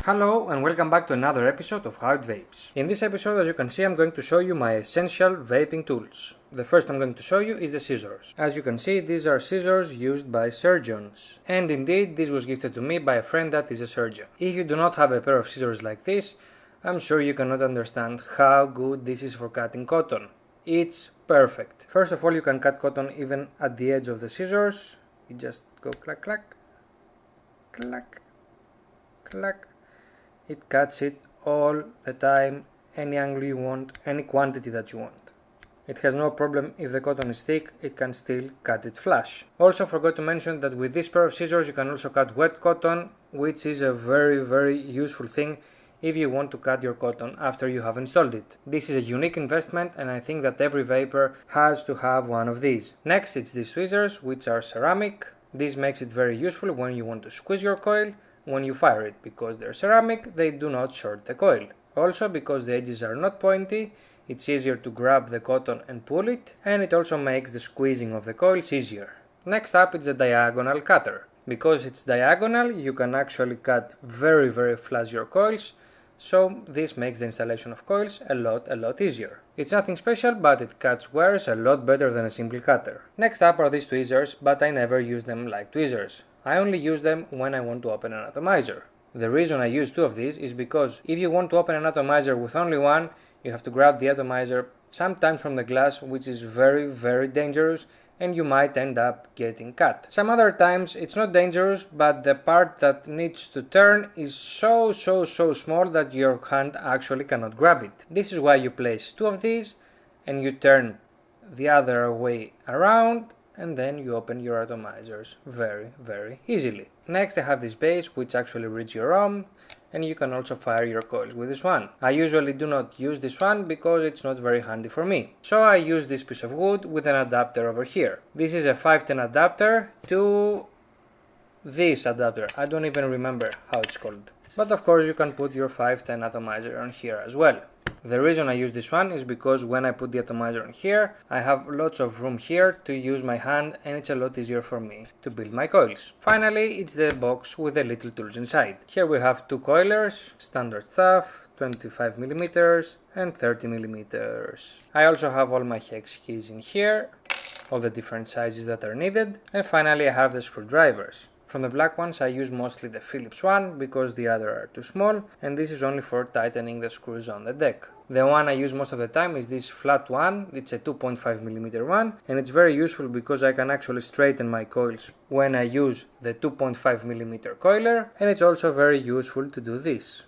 Hello and welcome back to another episode of How It Vapes. In this episode, as you can see, I'm going to show you my essential vaping tools. The first I'm going to show you is the scissors. As you can see, these are scissors used by surgeons. And indeed, this was gifted to me by a friend that is a surgeon. If you do not have a pair of scissors like this, I'm sure you cannot understand how good this is for cutting cotton. It's perfect. First of all, you can cut cotton even at the edge of the scissors. You just go clack, clack, clack, clack. It cuts it all the time, any angle you want, any quantity that you want. It has no problem if the cotton is thick, it can still cut it flush. Also forgot to mention that with this pair of scissors you can also cut wet cotton, which is a very useful thing if you want to cut your cotton after you have installed it. This is a unique investment and I think that every vapor has to have one of these. Next it's these tweezers, which are ceramic. This makes it very useful when you want to squeeze your coil when you fire it. Because they're ceramic, they do not short the coil. Also, because the edges are not pointy, it's easier to grab the cotton and pull it, and it also makes the squeezing of the coils easier. Next up is the diagonal cutter. Because it's diagonal, you can actually cut very flush your coils, so this makes the installation of coils a lot easier. It's nothing special, but it cuts wires a lot better than a simple cutter. Next up are these tweezers, but I never use them like tweezers. I only use them when I want to open an atomizer. The reason I use two of these is because if you want to open an atomizer with only one, you have to grab the atomizer sometimes from the glass, which is very dangerous, and you might end up getting cut. Some other times it's not dangerous, but the part that needs to turn is so small that your hand actually cannot grab it. This is why you place two of these and you turn the other way around, and then you open your atomizers very easily. Next I have this base which actually reads your ohm, and you can also fire your coils with this one. I usually do not use this one because it's not very handy for me. So I use this piece of wood with an adapter over here. This is a 510 adapter to this adapter. I don't even remember how it's called. But of course you can put your 510 atomizer on here as well. The reason I use this one is because when I put the atomizer on here, I have lots of room here to use my hand, and it's a lot easier for me to build my coils. Finally, it's the box with the little tools inside. Here we have two coilers, standard stuff, 25mm and 30mm. I also have all my hex keys in here, all the different sizes that are needed, and finally I have the screwdrivers. From the black ones I use mostly the Phillips one because the other are too small, and this is only for tightening the screws on the deck. The one I use most of the time is this flat one. It's a 2.5mm one, and it's very useful because I can actually straighten my coils when I use the 2.5mm coiler, and it's also very useful to do this.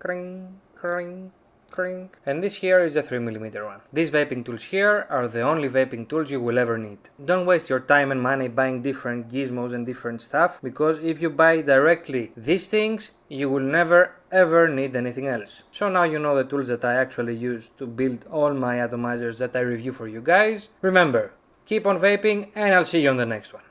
Cring, cring, cring. And this here is a 3mm one. These vaping tools here are the only vaping tools you will ever need. Don't waste your time and money buying different gizmos and different stuff, because if you buy directly these things, you will never ever need anything else. So now you know the tools that I actually use to build all my atomizers that I review for you guys. Remember, keep on vaping, and I'll see you on the next one.